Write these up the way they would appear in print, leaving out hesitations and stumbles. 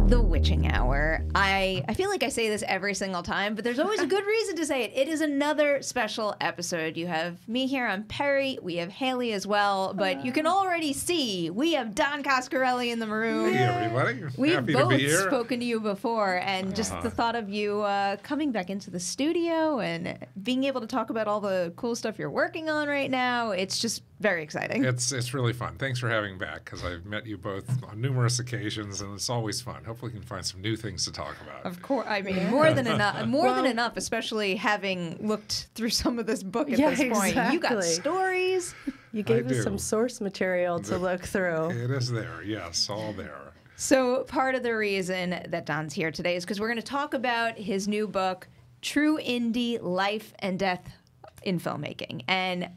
The Witching Hour. I feel like I say this every single time, but there's always a good reason to say it. It is another special episode. You have me here, I'm Perri. We have Haleigh as well, but you can already see we have Don Coscarelli in the room. Hey, everybody. We've Happy both to be here. spoken to you before, and just the thought of you coming back into the studio and being able to talk about all the cool stuff you're working on right now, it's just very exciting. It's really fun. Thanks for having me back, because I've met you both on numerous occasions, and it's always fun. Hopefully we can find some new things to talk about. Of course. I mean, more than enough. More than enough, especially having looked through some of this book at this point. Exactly. You got stories. You gave us some source material to look through. It is there, yes, all there. So part of the reason that Don's here today is because we're going to talk about his new book, True Indie Life and Death in Filmmaking. And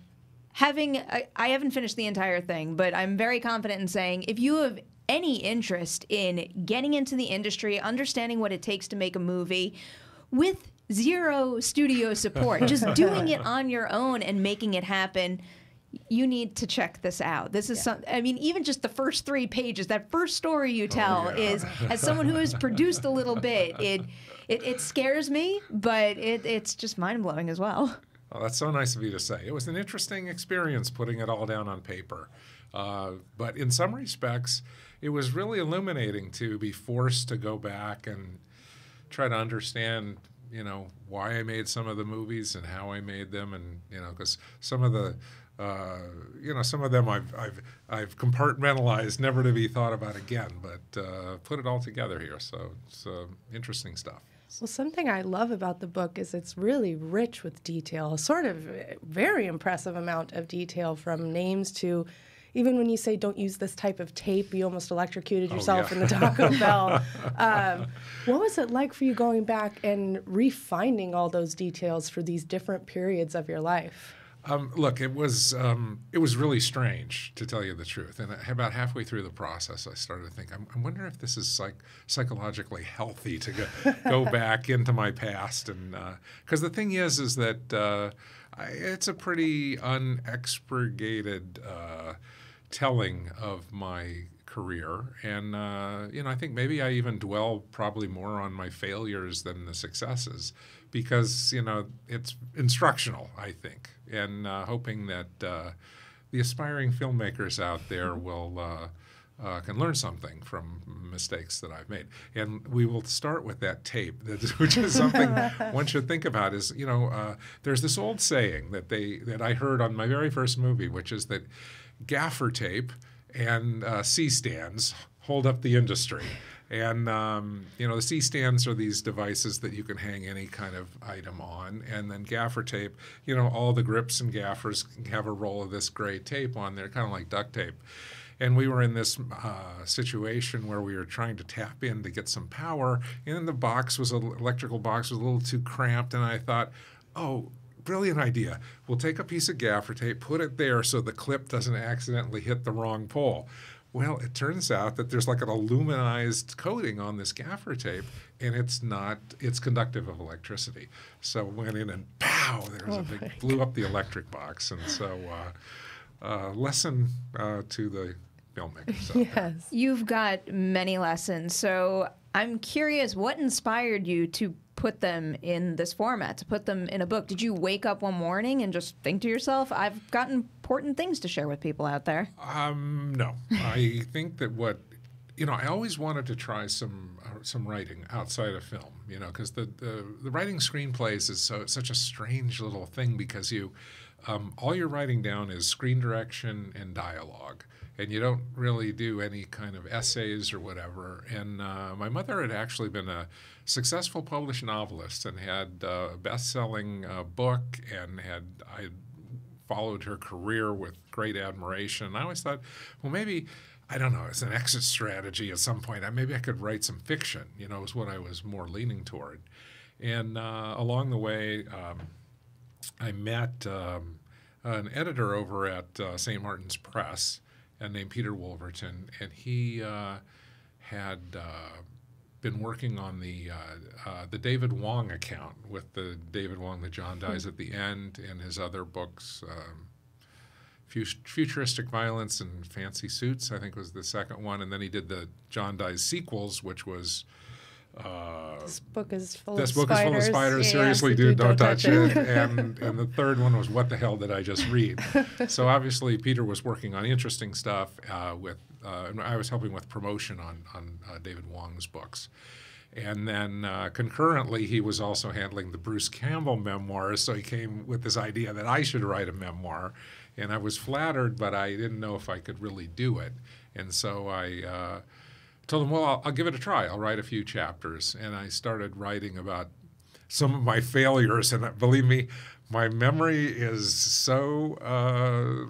I haven't finished the entire thing, but I'm very confident in saying if you have any interest in getting into the industry, understanding what it takes to make a movie with zero studio support, just doing it on your own and making it happen, you need to check this out. This is I mean, even just the first 3 pages, that first story you tell is, as someone who has produced a little bit, it scares me, but it's just mind-blowing as well. Oh, that's so nice of you to say. It was an interesting experience putting it all down on paper. But in some respects, it was really illuminating to be forced to go back and try to understand, why I made some of the movies and how I made them, and because some of the, some of them I've compartmentalized, never to be thought about again, but put it all together here. So it's interesting stuff. Well, something I love about the book is it's really rich with detail, a sort of very impressive amount of detail, from names to even when you say don't use this type of tape, you almost electrocuted yourself in the Taco Bell. What was it like for you going back and refining all those details for these different periods of your life? Look, it was really strange, to tell you the truth. And about halfway through the process, I started to think, I wonder if this is psychologically healthy to go back into my past. And because the thing is that it's a pretty unexpurgated telling of my career. And, I think maybe I even dwell probably more on my failures than the successes, because, it's instructional, I think, and hoping that the aspiring filmmakers out there will can learn something from mistakes that I've made. And we will start with that tape, which is something one should think about. Is there's this old saying that I heard on my very first movie, which is that gaffer tape and C-stands hold up the industry. And, the C-stands are these devices that you can hang any kind of item on. And then gaffer tape, all the grips and gaffers have a roll of this gray tape on there, kind of like duct tape. And we were in this situation where we were trying to tap in to get some power, and the electrical box was a little too cramped, and I thought, brilliant idea. We'll take a piece of gaffer tape, put it there so the clip doesn't accidentally hit the wrong pole. Well, it turns out that there's like an aluminized coating on this gaffer tape, and it's conductive of electricity. So went in and pow, blew up the electric box. And so lesson to the filmmakers. Yes. You've got many lessons. So I'm curious, what inspired you to put them in this format, to put them in a book? Did you wake up one morning and just think to yourself, I've got important things to share with people out there? No. I think that I always wanted to try some writing outside of film, because the writing screenplays is such a strange little thing, because all you're writing down is screen direction and dialogue, and you don't really do any kind of essays or whatever. And my mother had actually been a successful published novelist and had a best-selling book, and I followed her career with great admiration. And I always thought, well, maybe, I don't know, as an exit strategy at some point, maybe I could write some fiction, is what I was more leaning toward. And along the way, I met an editor over at St. Martin's Press named Peter Wolverton, and he had been working on the David Wong account, with the David Wong, the John dies at the end, and his other books, Futuristic Violence and Fancy Suits, I think was the second one. And then he did the John Dies sequels, which was... This book is full this of book spiders. is full of spiders. Yeah, Seriously, so dude, don't touch it. And the third one was What the Hell Did I Just Read? So obviously Peter was working on interesting stuff and I was helping with promotion on David Wong's books. And then concurrently, he was also handling the Bruce Campbell memoirs, so he came with this idea that I should write a memoir. And I was flattered, but I didn't know if I could really do it. And so I told him, well, I'll give it a try. I'll write a few chapters. And I started writing about some of my failures. And believe me, my memory is so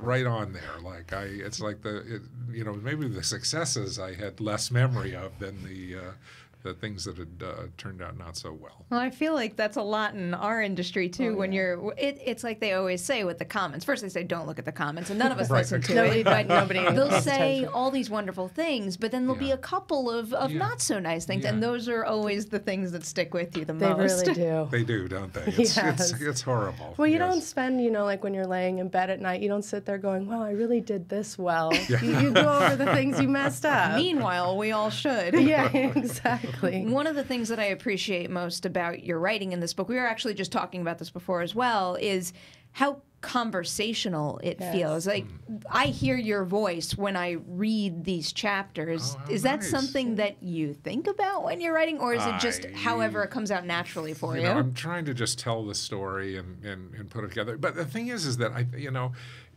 right on there. Like it's like maybe the successes I had less memory of than the things that had turned out not so well. Well, I feel like that's a lot in our industry too. When it's like they always say with the comments. First, they say don't look at the comments, and none of us listen to it. But they'll say all these wonderful things, but then there'll be a couple of not so nice things, and those are always the things that stick with you the most. They really do. They do, don't they? It's horrible. Well, you don't spend, like when you're laying in bed at night, you don't sit there going, "Well, I really did this well." You go over the things you messed up. Meanwhile, we all should. Yeah, exactly. One of the things that I appreciate most about your writing in this book, we were actually just talking about this before as well, is how conversational it feels. Like I hear your voice when I read these chapters. Oh, is that something that you think about when you're writing, or is it just however it comes out naturally for you? I'm trying to just tell the story and put it together. But the thing is that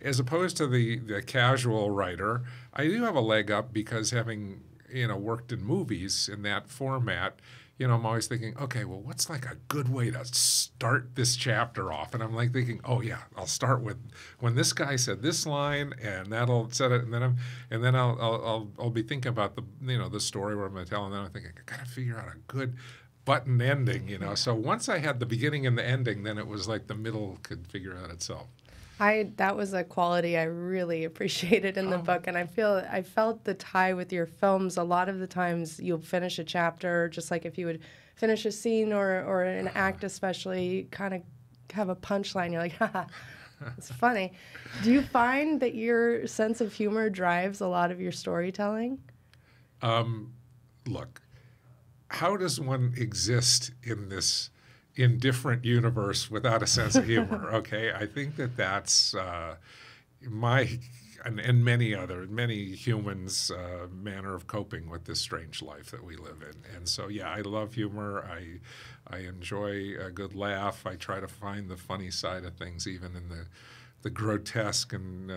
as opposed to the casual writer, I do have a leg up because having worked in movies in that format, I'm always thinking, okay, well, what's like a good way to start this chapter off? And I'm like thinking, oh yeah, I'll start with when this guy said this line, and that'll set it, and then I'll be thinking about the story where I'm going to tell, and then I'm thinking, I got to figure out a good button ending, So once I had the beginning and the ending, then it was like the middle could figure out itself. That was a quality I really appreciated in the book, and I felt the tie with your films. A lot of the times you'll finish a chapter, just like if you would finish a scene or an act especially, kind of have a punchline. You're like, haha, it's funny. Do you find that your sense of humor drives a lot of your storytelling? Look, how does one exist in this indifferent universe without a sense of humor? Okay, I think that's and many humans' manner of coping with this strange life that we live in. And so, I love humor. I enjoy a good laugh. I try to find the funny side of things, even in the grotesque and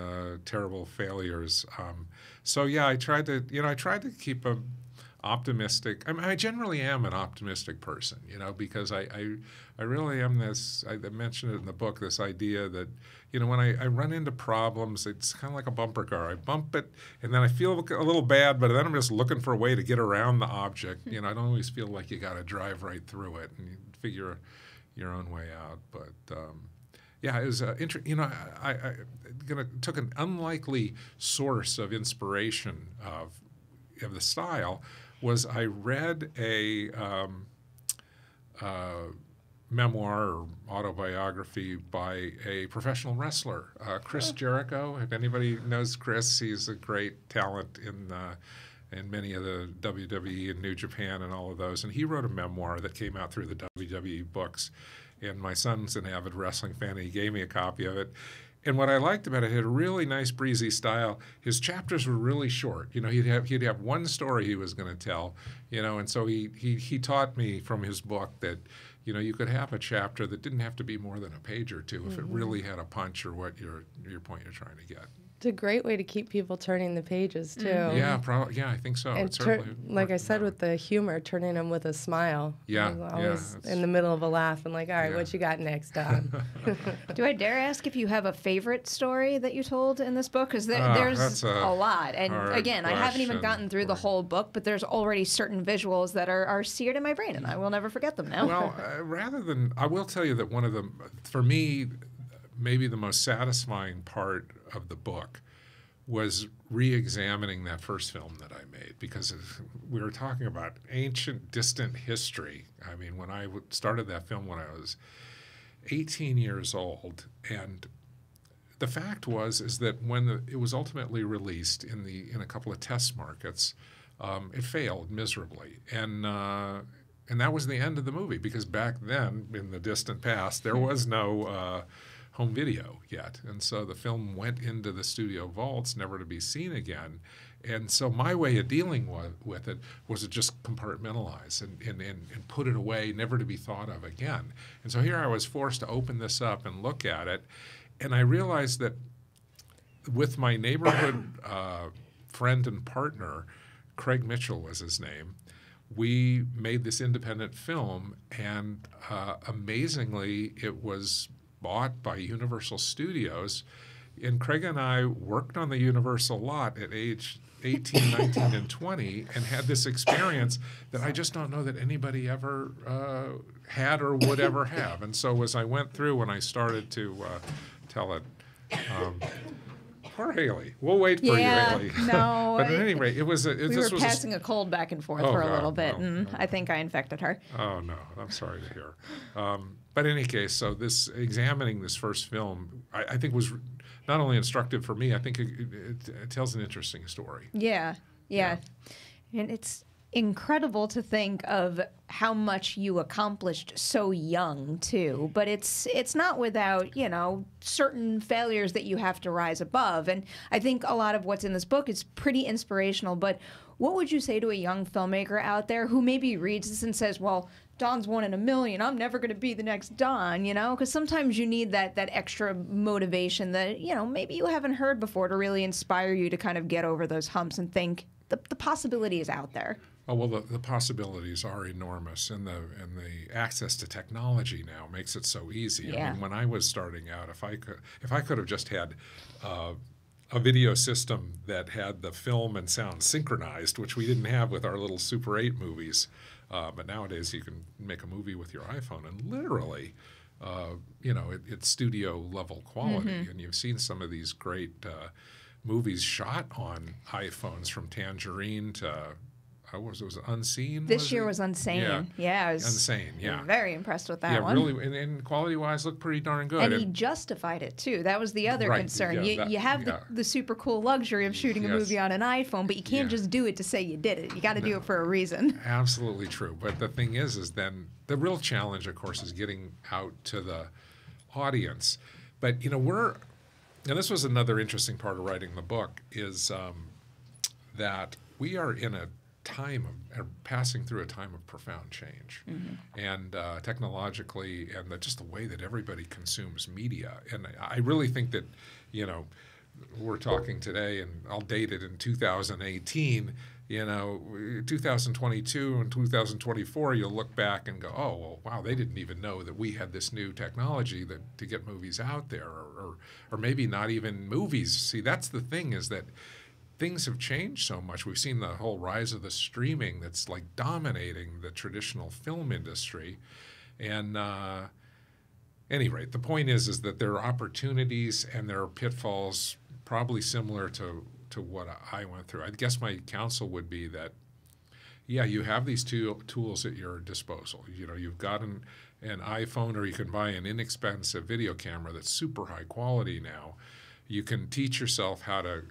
terrible failures. I tried to keep a optimistic. I mean, I generally am an optimistic person, because I really am this. I mentioned it in the book. This idea that when I run into problems, it's kind of like a bumper car. I bump it, and then I feel a little bad, but then I'm just looking for a way to get around the object. I don't always feel like you got to drive right through it and you figure your own way out. But it was I took an unlikely source of inspiration of the style. Was I read a memoir or autobiography by a professional wrestler, Chris Jericho. If anybody knows Chris, he's a great talent in many of the WWE and New Japan and all of those. And he wrote a memoir that came out through the WWE books. And my son's an avid wrestling fan, and he gave me a copy of it. And what I liked about it had a really nice breezy style. His chapters were really short. He'd have one story he was going to tell, and so he taught me from his book that, you could have a chapter that didn't have to be more than a page or two if it really had a punch or what your point you're trying to get. It's a great way to keep people turning the pages too. Yeah, I think so. And like I said, with the humor, turning them with a smile. Yeah, always in the middle of a laugh and like, all right, what you got next, Don? Do I dare ask if you have a favorite story that you told in this book? Because there's a lot. And again, I haven't even gotten through the whole book, but there's already certain visuals that are seared in my brain, and I will never forget them now. Well, I will tell you that one of them, for me, maybe the most satisfying part of the book was re-examining that first film that I made, because we were talking about ancient, distant history. I mean, when I started that film when I was 18 years old, and the fact is that when it was ultimately released in a couple of test markets, it failed miserably, and that was the end of the movie, because back then, in the distant past, there was no home video yet, and so the film went into the studio vaults, never to be seen again. And so my way of dealing with it was to just compartmentalize and put it away, never to be thought of again. And so here I was forced to open this up and look at it, and I realized that with my neighborhood friend and partner, Craig Mitchell was his name, we made this independent film, and amazingly, it was bought by Universal Studios. And Craig and I worked on the Universal lot at age 18, 19, and 20, and had this experience that I just don't know that anybody ever had or would ever have. And so as I went through, when I started to tell it, poor Haleigh. We'll wait for you, Haleigh. No. But at any rate, we were passing a cold back and forth for a little bit, and I think I infected her. Oh, no. I'm sorry to hear. But in any case, so examining this first film, I think was not only instructive for me, I think it tells an interesting story. Yeah. And it's incredible to think of how much you accomplished so young too, but it's not without, certain failures that you have to rise above. And I think a lot of what's in this book is pretty inspirational. But what would you say to a young filmmaker out there who maybe reads this and says, well, Don's one in a million, I'm never going to be the next Don, because sometimes you need that extra motivation that, maybe you haven't heard before, to really inspire you to kind of get over those humps and think the possibility is out there. Oh, well, the possibilities are enormous, and the access to technology now makes it so easy. Yeah. I mean, when I was starting out, if I could have just had a video system that had the film and sound synchronized, which we didn't have with our little Super 8 movies, but nowadays you can make a movie with your iPhone and literally, it's studio level quality. Mm-hmm. And you've seen some of these great movies shot on iPhones, from Tangerine to was Unseen? This year was Unsane. Yeah, I was Unsane. Yeah, very impressed with that one. Yeah, really, and quality-wise, looked pretty darn good. And he justified it too. That was the other concern. You have the super cool luxury of shooting a movie on an iPhone, but you can't just do it to say you did it. You got to do it for a reason. Absolutely true. But the thing is then the real challenge, of course, is getting out to the audience. But and this was another interesting part of writing the book, is that we are in a passing through a time of profound change, mm-hmm. and technologically, and just the way that everybody consumes media. And I really think that, we're talking today, and I'll date it in 2018. 2022 and 2024, you'll look back and go, oh, well, wow, they didn't even know that we had this new technology to get movies out there, or maybe not even movies. See, that's the thing, is that things have changed so much. We've seen the whole rise of the streaming that's like dominating the traditional film industry. And any rate, the point is that there are opportunities and there are pitfalls probably similar to what I went through. I guess my counsel would be that, you have these two tools at your disposal. You've got an iPhone, or you can buy an inexpensive video camera that's super high quality now. You can teach yourself how to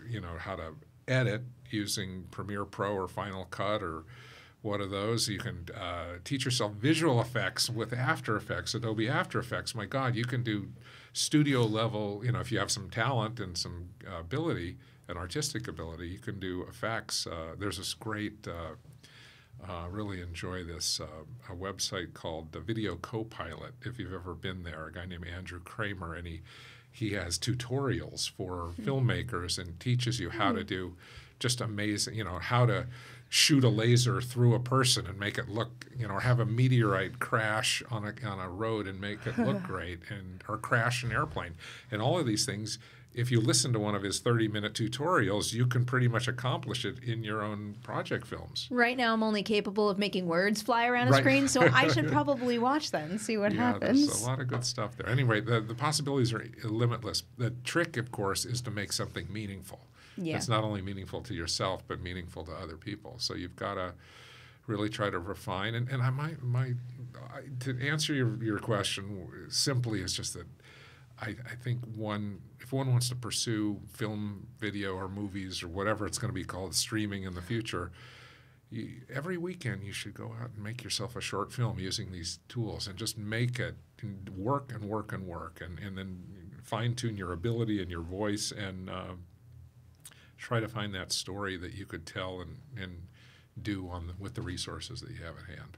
edit using Premiere Pro or Final Cut or what are those. You can teach yourself visual effects with After Effects, Adobe After Effects. My God, you can do studio level, if you have some talent and some ability, an artistic ability, you can do effects. There's this great, really enjoy this, a website called the Video Copilot, if you've ever been there, a guy named Andrew Kramer, and he has tutorials for filmmakers and teaches you how to do just amazing, how to shoot a laser through a person and make it look, or have a meteorite crash on a road and make it look great, or crash an airplane. And all of these things, if you listen to one of his 30-minute tutorials, you can pretty much accomplish it in your own project films. Right now, I'm only capable of making words fly around a screen, so I should probably watch that and see what happens. There's a lot of good stuff there. Anyway, the possibilities are limitless. The trick, of course, is to make something meaningful. Yeah. It's not only meaningful to yourself, but meaningful to other people. So you've got to really try to refine. And to answer your question simply, is just that I think if one wants to pursue film, video, or movies, or whatever it's going to be called, streaming in the future, every weekend you should go out and make yourself a short film using these tools and just make it and work and work and work, and then fine-tune your ability and your voice, and try to find that story that you could tell and do with the resources that you have at hand.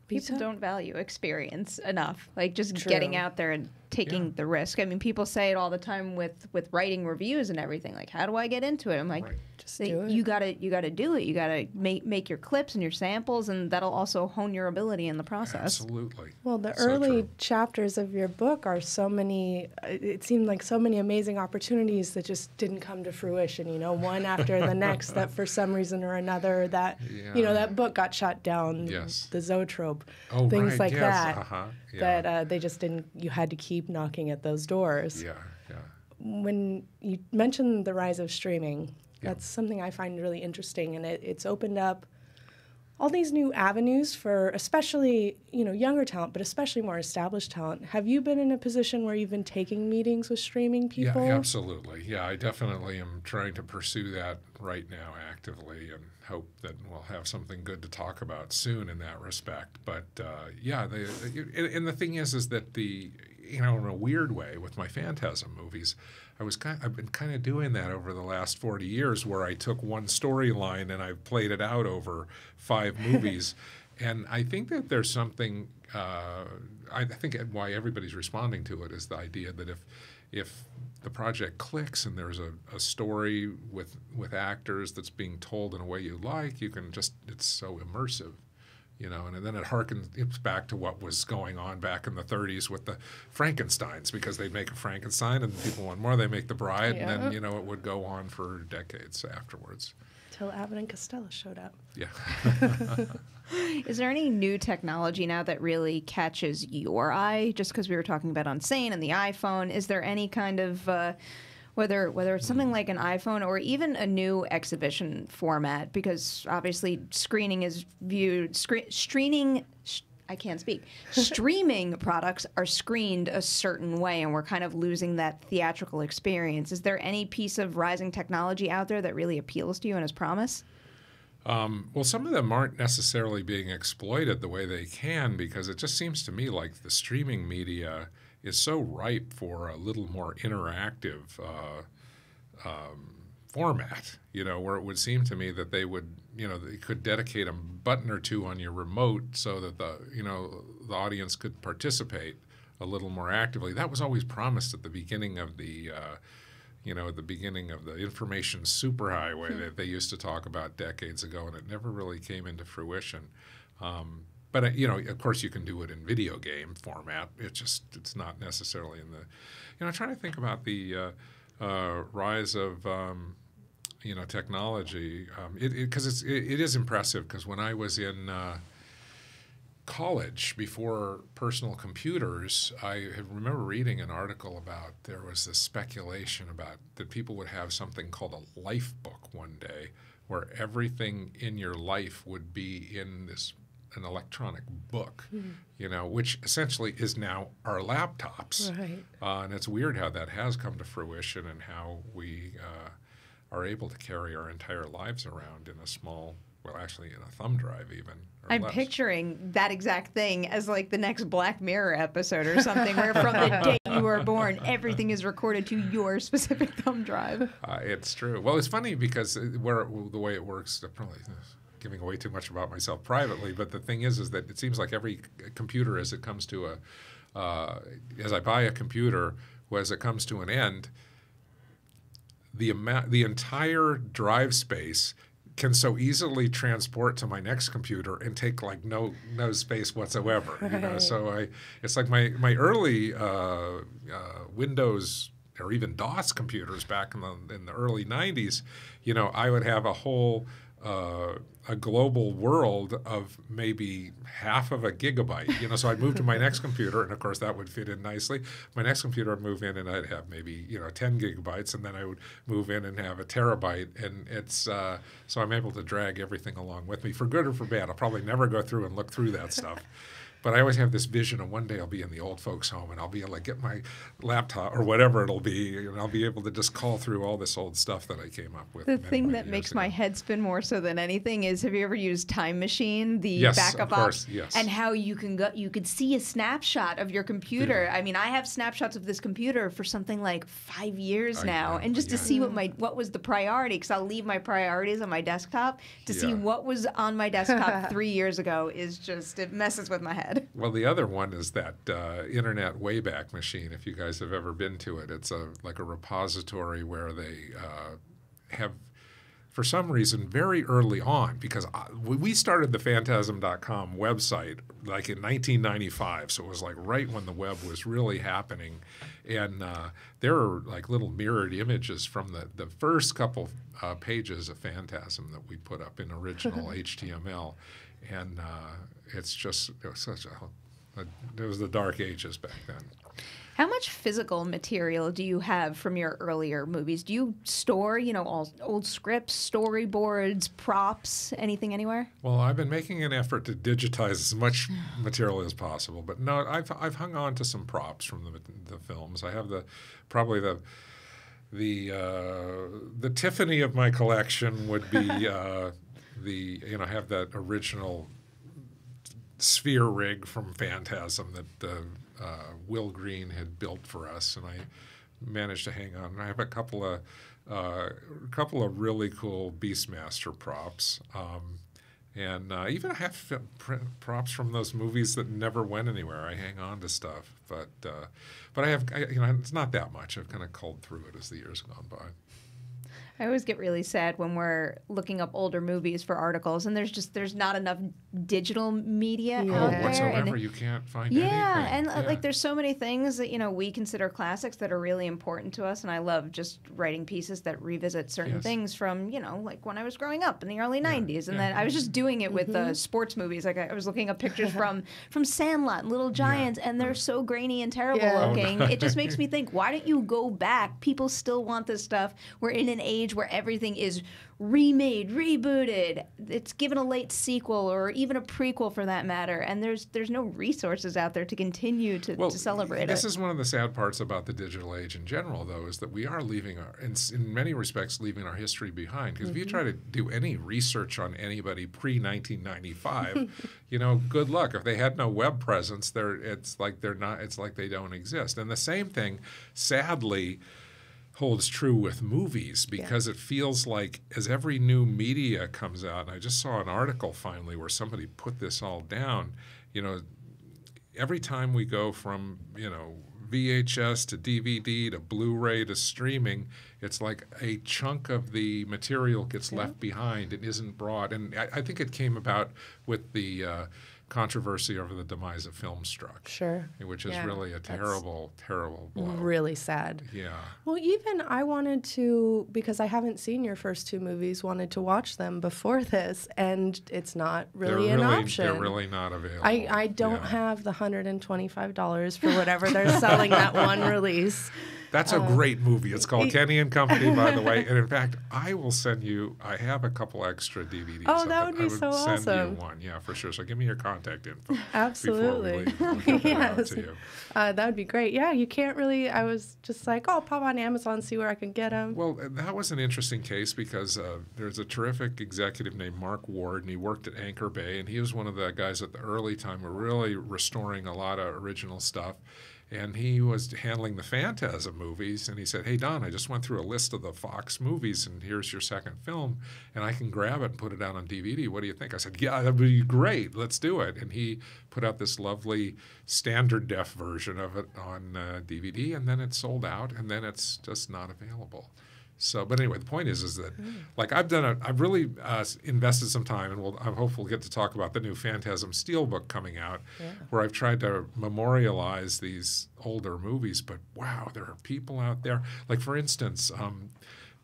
People don't value experience enough, like just True. getting out there and taking the risk. I mean, people say it all the time with writing reviews and everything. Like, how do I get into it? I'm like, Just do it. you gotta do it. You gotta make your clips and your samples, and that'll also hone your ability in the process. Absolutely. Well, the So early true. chapters of your book are so many, it seemed like so many amazing opportunities that just didn't come to fruition, one after the next, that for some reason or another, that, Yeah. that book got shut down, Yes. the Zoetrope, Oh, things right, like yes, that, yeah. that they just didn't, you had to keep knocking at those doors. Yeah, yeah. When you mentioned the rise of streaming, Yeah. that's something I find really interesting, and it's opened up all these new avenues for especially, younger talent, but especially more established talent. Have you been in a position where you've been taking meetings with streaming people? Yeah, absolutely. Yeah, I definitely am trying to pursue that right now actively, and hope that we'll have something good to talk about soon in that respect. But and the thing is that in a weird way, with my Phantasm movies, I've been kind of doing that over the last 40 years, where I took one storyline and I've played it out over 5 movies. And I think that there's something, I think why everybody's responding to it is the idea that if the project clicks and there's a story with actors that's being told in a way you like, you can just, it's so immersive. And then it's back to what was going on back in the 30s with the Frankensteins, because they'd make a Frankenstein and people want more, they make the Bride, and then, it would go on for decades afterwards. Till Abbott and Costello showed up. Yeah. Is there any new technology now that really catches your eye? Just because we were talking about Unsung and the iPhone, is there any kind of whether it's something like an iPhone or even a new exhibition format? Because obviously screening is viewed streaming products are screened a certain way, and we're kind of losing that theatrical experience. Is there any piece of rising technology out there that really appeals to you and has promise? Well, some of them aren't necessarily being exploited the way they can, because it just seems to me like the streaming media is so ripe for a little more interactive format, where it would seem to me that they would, they could dedicate a button or two on your remote so that the audience could participate a little more actively. That was always promised at the beginning of the information superhighway that they used to talk about decades ago, and it never really came into fruition. But of course, you can do it in video game format. It's not necessarily in the. I'm trying to think about the rise of technology, because it is impressive. Because when I was in college, before personal computers, I remember reading an article about, there was this speculation about that people would have something called a life book one day, where everything in your life would be in an electronic book, which essentially is now our laptops. Right. And it's weird how that has come to fruition, and how we are able to carry our entire lives around in a small, actually in a thumb drive even. I'm picturing that exact thing as like the next Black Mirror episode or something, where from the day you were born, everything is recorded to your specific thumb drive. It's true. Well, it's funny because the way it works, probably giving away too much about myself privately, but the thing is that it seems like every computer, as it comes to as I buy a computer, as it comes to an end, the entire drive space can so easily transport to my next computer and take like no space whatsoever. Right. So it's like my early Windows or even DOS computers back in the early 90s. I would have a whole a global world of maybe half of a gigabyte. So I'd move to my next computer, and of course that would fit in nicely. My next computer I'd move in, and I'd have maybe 10 gigabytes, and then I would move in and have a terabyte. And it's so I'm able to drag everything along with me, for good or for bad. I'll probably never go through and look through that stuff. But I always have this vision of one day I'll be in the old folks' home and I'll be able to get my laptop or whatever it'll be, and I'll be able to just call through all this old stuff that I came up with. The thing that makes my head spin more so than anything is, have you ever used Time Machine, the backup course, op? yes. And how you could see a snapshot of your computer. Yeah. I mean, I have snapshots of this computer for something like 5 years now, know, and just to see what was the priority, because I'll leave my priorities on my desktop, to see what was on my desktop 3 years ago it messes with my head. Well, the other one is that Internet Wayback Machine. If you guys have ever been to it, it's like a repository where they have, for some reason, very early on, because we started the Phantasm.com website like in 1995, so it was like right when the web was really happening, and there are like little mirrored images from the first couple pages of Phantasm that we put up in original HTML, and it was the dark ages back then. How much physical material do you have from your earlier movies? Do you store, all old scripts, storyboards, props, anything anywhere? Well, I've been making an effort to digitize as much material as possible, but no, I've hung on to some props from the films. I have probably the Tiffany of my collection would be have that original sphere rig from Phantasm that Will Green had built for us, and I managed to hang on. I have a couple of really cool Beastmaster props, and even I have props from those movies that never went anywhere. I hang on to stuff, but I have it's not that much. I've kind of culled through it as the years have gone by. I always get really sad when we're looking up older movies for articles, and there's not enough digital media out there. Whatsoever, you can't find anything. And like there's so many things that we consider classics that are really important to us, and I love just writing pieces that revisit certain things from like when I was growing up in the early '90s, and then I was just doing it with sports movies. Like I was looking up pictures from Sandlot, and Little Giants, and they're so grainy and terrible looking. It just makes me think, why don't you go back? People still want this stuff. We're in an age where everything is remade, rebooted. It's given a late sequel or even a prequel for that matter, and there's no resources out there to continue to celebrate it. This is one of the sad parts about the digital age in general, though, is that we are leaving in many respects, leaving our history behind. Because if you try to do any research on anybody pre-1995, good luck. If they had no web presence, it's like they don't exist. And the same thing, sadly, holds true with movies, because it feels like as every new media comes out, and I just saw an article finally where somebody put this all down, every time we go from, VHS to DVD to Blu-ray to streaming, it's like a chunk of the material gets left behind and isn't brought. And I think it came about with the controversy over the demise of Filmstruck. Sure. Which is really a terrible, terrible blow. Really sad. Yeah. Well, even I wanted to, because I haven't seen your first two movies, wanted to watch them before this, and it's not really an option. They're really not available. I don't have the $125 for whatever they're selling that one release. That's a great movie. It's called Kenny and Company, by the way. And in fact, I will send you, I have a couple extra DVDs. Oh, that would be so awesome. I would send you one, for sure. So give me your contact info. Absolutely. Before we leave. Yes. To you. That would be great. Yeah, you can't really, I was just like, I'll pop on Amazon, see where I can get them. Well, that was an interesting case because there's a terrific executive named Mark Ward, and he worked at Anchor Bay, and he was one of the guys at the early time who were really restoring a lot of original stuff. And he was handling the Phantasm movies, and he said, hey, Don, I just went through a list of the Fox movies, and here's your second film, and I can grab it and put it out on DVD. What do you think? I said, yeah, that would be great. Let's do it. And he put out this lovely standard def version of it on DVD, and then it sold out, and then it's just not available. So, but anyway, the point is that, like, I've really invested some time, and I'm hopeful we'll get to talk about the new Phantasm Steelbook coming out, where I've tried to memorialize these older movies. But wow, there are people out there. Like, for instance,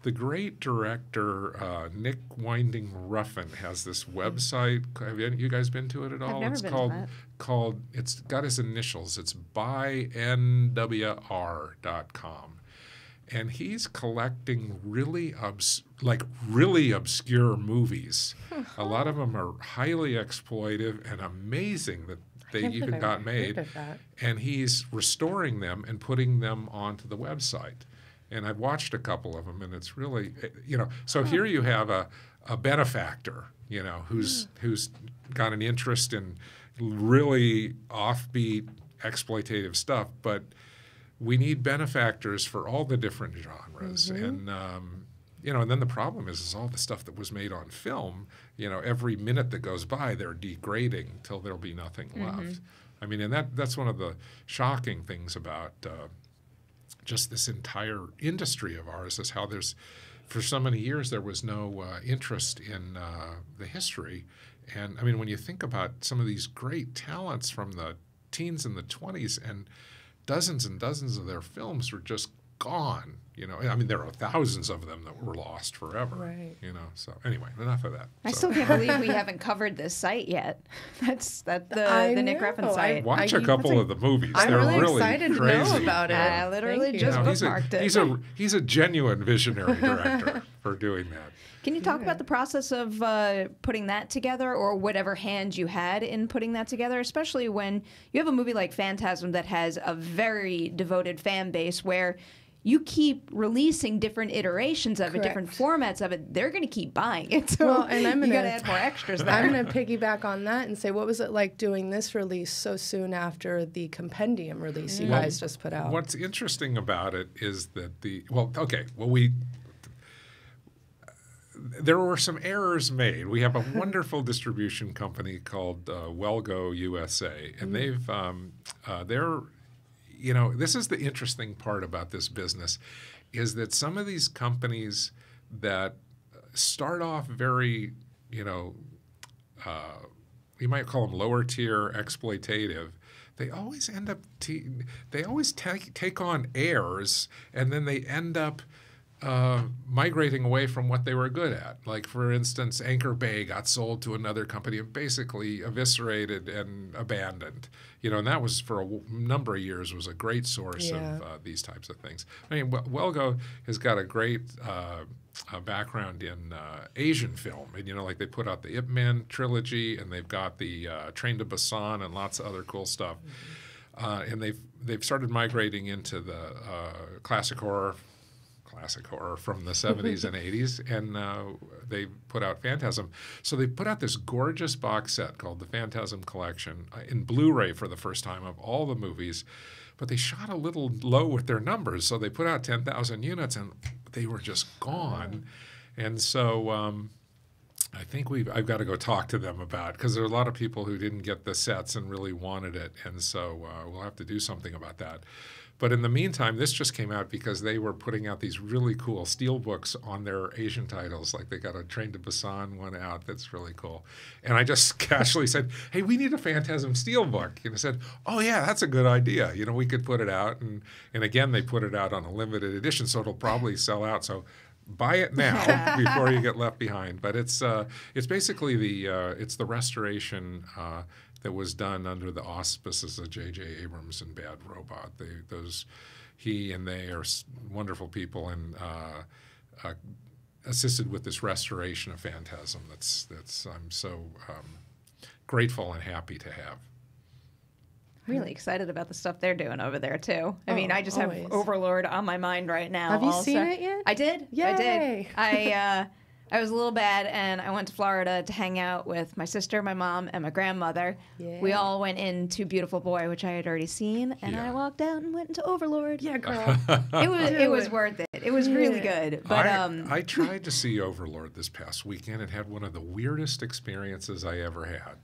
the great director Nick Winding Refn has this website. Have you guys been to it at all? I've never been to that. It's got his initials. It's bynwr.com. And he's collecting really obscure movies. A lot of them are highly exploitive and amazing. That they even got made. And he's restoring them and putting them onto the website. And I've watched a couple of them, and it's really, so here you have a benefactor, who's got an interest in really offbeat exploitative stuff, but we need benefactors for all the different genres. And and then the problem is all the stuff that was made on film, every minute that goes by, they're degrading till there'll be nothing left. I mean, and that's one of the shocking things about just this entire industry of ours, is how for so many years there was no interest in the history. And I mean, when you think about some of these great talents from the teens and the 20s, and dozens of their films were just gone. I mean, there are thousands of them that were lost forever. Right. So anyway, enough of that. I still can't believe we haven't covered this site yet. That's the Nick Refn site. Watch a couple of the movies. I'm They're really really excited crazy. to know about it. I literally just bookmarked it. He's a genuine visionary director for doing that. Can you talk about the process of putting that together, or whatever hand you had in putting that together, especially when you have a movie like Phantasm that has a very devoted fan base where you keep releasing different iterations of it, different formats of it. They're going to keep buying it. So and you got to add more extras there. I'm going to piggyback on that and say, what was it like doing this release so soon after the compendium release you guys just put out? What's interesting about it is that there were some errors made. We have a wonderful distribution company called Wellgo USA, and this is the interesting part about this business, is that some of these companies that start off very, you might call them lower tier exploitative, they always end up, they always take on heirs, and then they end up migrating away from what they were good at. Like, for instance, Anchor Bay got sold to another company and basically eviscerated and abandoned. And that was, for a number of years, was a great source of these types of things. I mean, Wellgo has got a great background in Asian film. And, like, they put out the Ip Man trilogy, and they've got the Train to Busan and lots of other cool stuff. And they've started migrating into the classic horror from the 70s and 80s, and they put out Phantasm. So they put out this gorgeous box set called the Phantasm Collection in Blu-ray for the first time of all the movies, but they shot a little low with their numbers, so they put out 10,000 units, and they were just gone. And so I think I've got to go talk to them about, because there are a lot of people who didn't get the sets and really wanted it, and so we'll have to do something about that. But in the meantime, this just came out because they were putting out these really cool steel books on their Asian titles. Like, they got a Train to Busan one out that's really cool. And I just casually said, hey, we need a Phantasm steel book. And I said, oh, yeah, that's a good idea. We could put it out. And again, they put it out on a limited edition, so it'll probably sell out. So buy it now before you get left behind. But it's basically it's the restoration that was done under the auspices of J.J. Abrams and Bad Robot. He and they are wonderful people, and assisted with this restoration of Phantasm. That's I'm so grateful and happy to have. Really excited about the stuff they're doing over there too. I mean, I just have Overlord on my mind right now. Have you seen it yet? I did. Yay. I did. I was a little bad, and I went to Florida to hang out with my sister, my mom, and my grandmother. Yeah. We all went into Beautiful Boy, which I had already seen, and I walked out and went into Overlord. Yeah, girl. It was worth it. It was really good. But I tried to see Overlord this past weekend and had one of the weirdest experiences I ever had.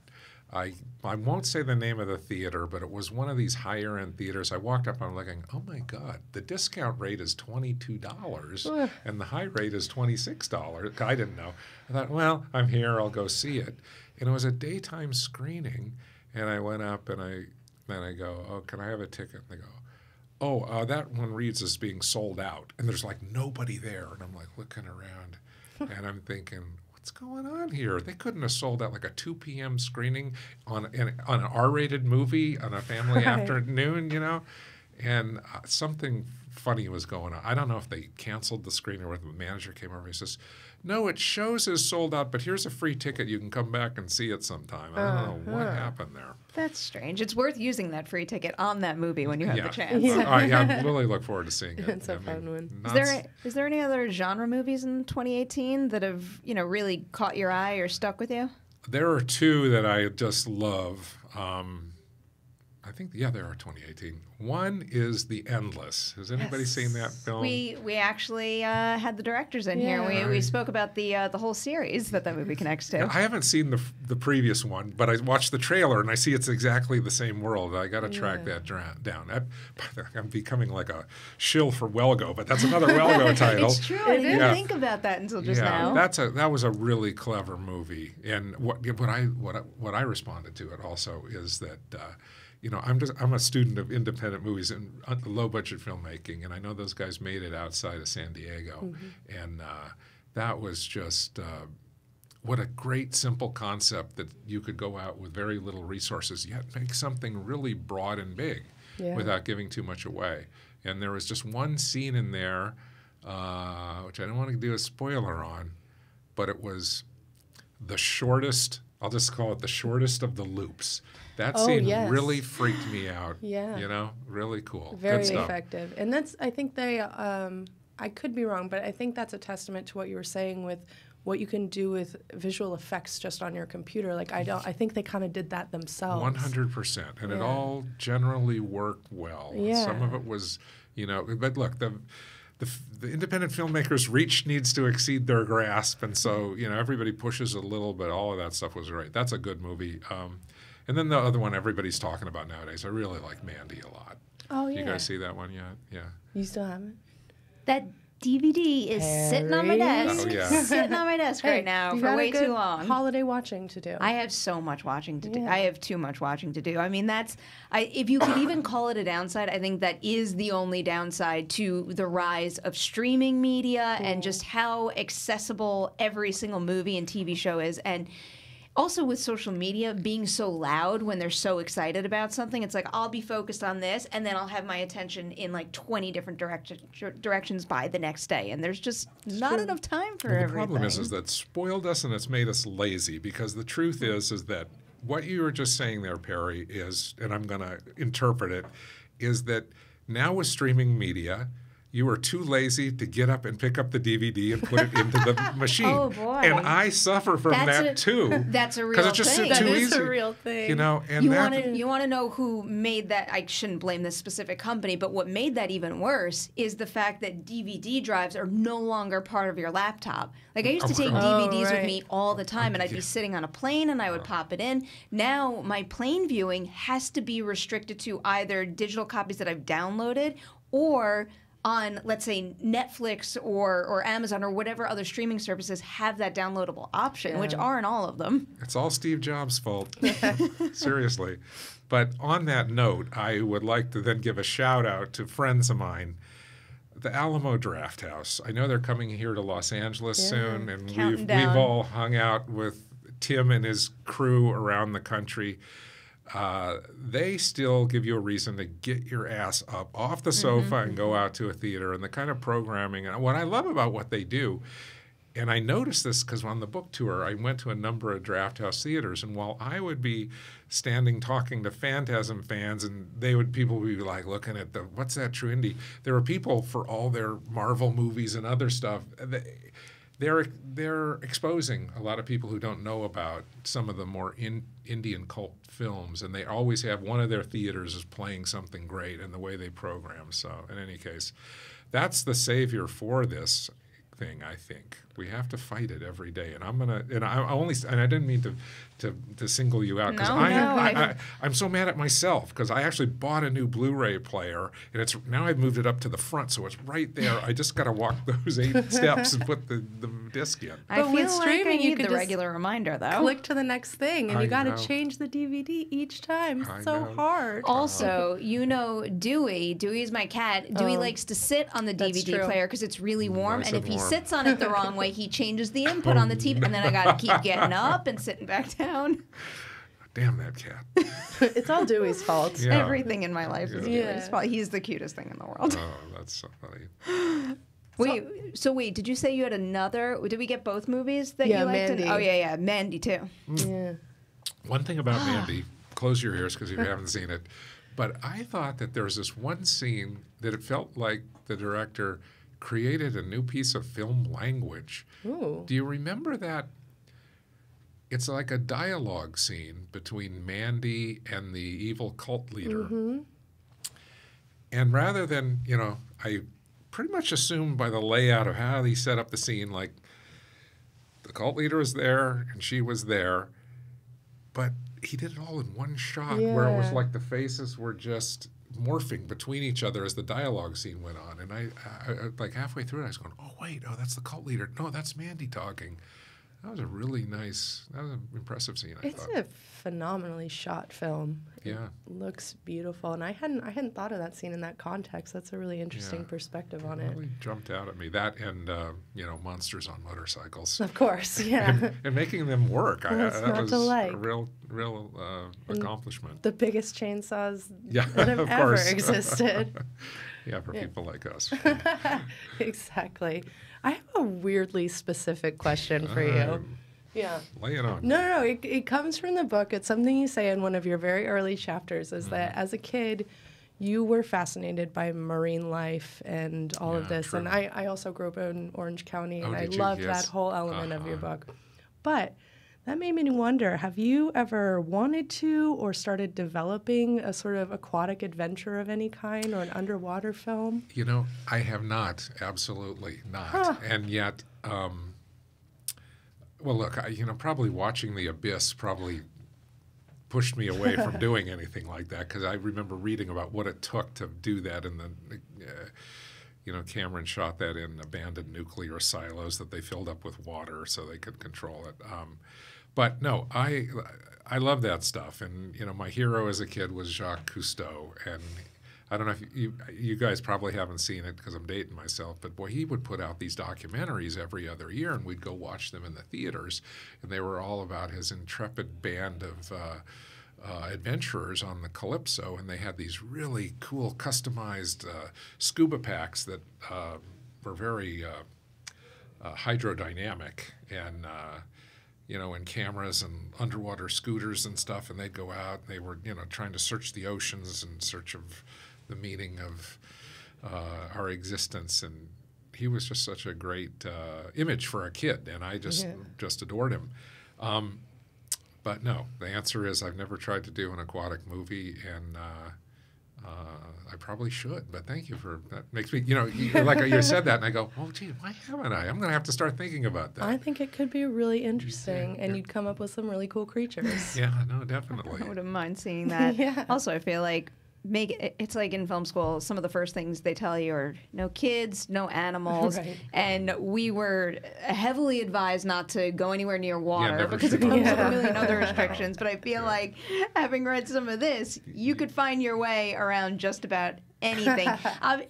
I won't say the name of the theater, but it was one of these higher-end theaters. I walked up and I'm looking, oh, my God, the discount rate is $22 and the high rate is $26. I didn't know. I thought, well, I'm here. I'll go see it. And it was a daytime screening, and I went up and I go, oh, can I have a ticket? And they go, oh, that one reads as being sold out. And there's, like, nobody there. And I'm, like, looking around, and I'm thinking, what's going on here? They couldn't have sold out like a 2 p.m. screening on an R-rated movie on a family afternoon, And something funny was going on. I don't know if they canceled the screening or the manager came over and he says, "No, it shows as sold out, but here's a free ticket. You can come back and see it sometime." I don't know what happened there. That's strange. It's worth using that free ticket on that movie when you have the chance. I really look forward to seeing it. It's a fun one. Is there any other genre movies in 2018 that have, really caught your eye or stuck with you? There are two that I just love. I think, there are 2018. One is The Endless. Has anybody seen that film? We actually had the directors in here. We spoke about the whole series that movie connects to. Yeah, I haven't seen the previous one, but I watched the trailer and I see it's exactly the same world. I got to track that down. I'm becoming like a shill for Welgo, but that's another Welgo title. It's true. I didn't think about that until just now. That was a really clever movie, and what I responded to it also is that. I'm a student of independent movies and low budget filmmaking, and I know those guys made it outside of San Diego, and that was just what a great simple concept that you could go out with very little resources yet make something really broad and big without giving too much away. And there was just one scene in there, which I don't want to do a spoiler on, but it was the shortest. I'll just call it the shortest of the loops. That scene really freaked me out. Yeah. Really cool. Very effective. And I think they, I could be wrong, but I think that's a testament to what you were saying with what you can do with visual effects just on your computer. I think they kind of did that themselves. 100%. And it all generally worked well. Yeah. Some of it was, but look, the independent filmmakers' reach needs to exceed their grasp, and so everybody pushes a little, but all of that stuff was great. That's a good movie. And then the other one everybody's talking about nowadays, I really like Mandy a lot. Oh yeah. You guys see that one yet? Yeah. You still haven't? That DVD is sitting on my desk. Oh, yeah. Sitting on my desk right now for way too long. Holiday watching to do. I have so much watching to do. I have too much watching to do. I mean, if you could even call it a downside, I think that is the only downside to the rise of streaming media and just how accessible every single movie and TV show is. And also with social media being so loud when they're so excited about something, it's like I'll be focused on this and then I'll have my attention in like 20 different directions by the next day. And there's just not enough time for everything. The problem is that it's spoiled us and it's made us lazy, because the truth is that what you were just saying there, Perri, is, and I'm going to interpret it, is that now with streaming media, you were too lazy to get up and pick up the DVD and put it into the machine. Oh, boy. And I suffer from that too. That's a real thing. Because it's just too easy. That is a real thing. You want to know who made that? I shouldn't blame this specific company, but what made that even worse is the fact that DVD drives are no longer part of your laptop. Like I used to take DVDs with me all the time, and I'd be sitting on a plane and I would pop it in. Now my plane viewing has to be restricted to either digital copies that I've downloaded or on, let's say, Netflix or Amazon or whatever other streaming services have that downloadable option, which aren't all of them. It's all Steve Jobs' fault. Seriously. But on that note, I would like to then give a shout out to friends of mine. The Alamo Drafthouse. I know they're coming here to Los Angeles soon, and we've all hung out with Tim and his crew around the country. They still give you a reason to get your ass up off the sofa and go out to a theater, and the kind of programming. And what I love about what they do, and I noticed this because on the book tour, I went to a number of Drafthouse theaters, and while I would be standing talking to Phantasm fans, and people would be like looking at what's that true indie? There were people for all their Marvel movies and other stuff. They're exposing a lot of people who don't know about some of the more Indian cult films, and they always have one of their theaters is playing something great in the way they program. So in any case, that's the savior for this thing. I think we have to fight it every day, and I didn't mean to single you out because I'm so mad at myself because I actually bought a new Blu-ray player, and now I've moved it up to the front, so it's right there. I just got to walk those 8 steps and put the disc in. I feel like I need the regular reminder though. Click to the next thing, and you got to change the DVD each time. It's so hard. Also, Dewey. Dewey's my cat. Dewey likes to sit on the DVD player because it's really warm, Nice and if and he warm. sits on it the wrong way, he changes the input on the TV, and then I got to keep getting up and sitting back down. damn that cat. It's all Dewey's fault. Yeah. Everything in my life is Dewey's fault. He's the cutest thing in the world. Oh, that's so funny. Wait, did you say you had another? Did we get both movies that Yeah, you liked? Mandy. Oh, yeah, Mandy too. Yeah. One thing about Mandy, close your ears because you haven't seen it, but I thought that there was this one scene that it felt like the director created a new piece of film language. Ooh. Do you remember that? It's like a dialogue scene between Mandy and the evil cult leader. Mm-hmm. And rather than, I pretty much assumed by the layout of how he set up the scene, like the cult leader was there and she was there, but he did it all in one shot where it was Yeah. like the faces were just morphing between each other as the dialogue scene went on. And I like halfway through it, I was going, oh, wait, that's the cult leader. No, that's Mandy talking. That was an impressive scene, I It's thought. a phenomenally shot film. Yeah. It looks beautiful, and I hadn't thought of that scene in that context. That's a really interesting Yeah. perspective on It it. really jumped out at me. That and, monsters on motorcycles. Of course, yeah. And making them work. What's That not was to like? a real accomplishment. The biggest chainsaws Yeah, that have of ever course. existed. Yeah, for people like us. Exactly. I have a weirdly specific question for you. Yeah. Lay it on. No. It comes from the book. It's something you say in one of your very early chapters, is that as a kid, you were fascinated by marine life and all of Yeah, this. true. And I also grew up in Orange County, Oh, and I did you? loved Yes. that whole element of your book. But that made me wonder, have you ever wanted to or started developing a sort of aquatic adventure of any kind or an underwater film? I have not. Absolutely not. Huh. And yet, well, look, probably watching The Abyss probably pushed me away from doing anything like that, because I remember reading about what it took to do that, and then, Cameron shot that in abandoned nuclear silos that they filled up with water so they could control it. But no, I love that stuff, and my hero as a kid was Jacques Cousteau, and I don't know if you guys probably haven't seen it because I'm dating myself, but boy, he would put out these documentaries every other year, and we'd go watch them in the theaters, and they were all about his intrepid band of adventurers on the Calypso, and they had these really cool customized scuba packs that were very hydrodynamic, and and cameras and underwater scooters and stuff, and they'd go out, and they were trying to search the oceans in search of the meaning of our existence. And he was just such a great image for a kid, and I just adored him. But no, the answer is I've never tried to do an aquatic movie, and I probably should. But thank you for that. Makes me, like you said that, and I go, oh, gee, why haven't I? I'm going to have to start thinking about that. I think it could be really interesting, and you'd come up with some really cool creatures. Yeah, no, definitely. I wouldn't mind seeing that. Yeah. Also, I feel like it's like in film school, some of the first things they tell you are no kids, no animals. Right. And we were heavily advised not to go anywhere near water never because it shoot comes on with a water. million other restrictions. But I feel like, having read some of this, you could find your way around just about anything.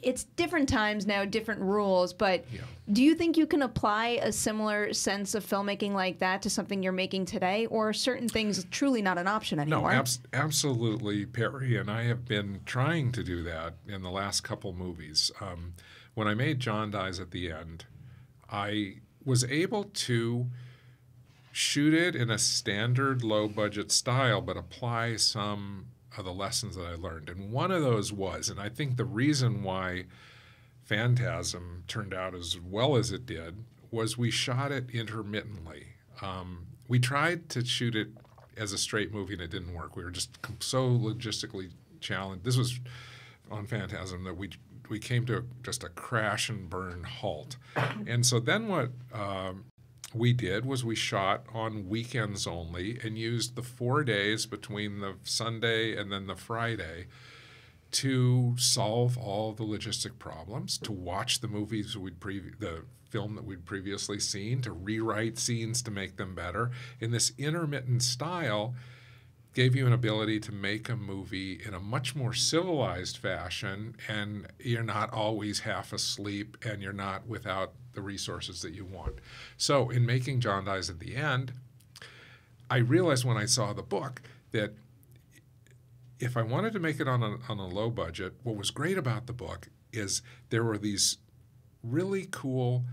It's different times now, different rules, but do you think you can apply a similar sense of filmmaking like that to something you're making today, or are certain things truly not an option anymore? No, absolutely, Perri, and I have been trying to do that in the last couple movies. When I made John Dies at the End, I was able to shoot it in a standard low-budget style, but apply some of the lessons that I learned. And one of those was, and I think the reason why Phantasm turned out as well as it did, was we shot it intermittently. We tried to shoot it as a straight movie, and it didn't work. We were just so logistically challenged. This was on Phantasm that we came to just a crash and burn halt. And so then what we did was we shot on weekends only and used the 4 days between the Sunday and then the Friday to solve all the logistic problems, to watch the movies the film that we'd previously seen, to rewrite scenes to make them better. In this intermittent style, gave you an ability to make a movie in a much more civilized fashion, and you're not always half asleep, and you're not without the resources that you want. So in making John Dies at the End, I realized when I saw the book that if I wanted to make it on a low budget, what was great about the book is there were these really cool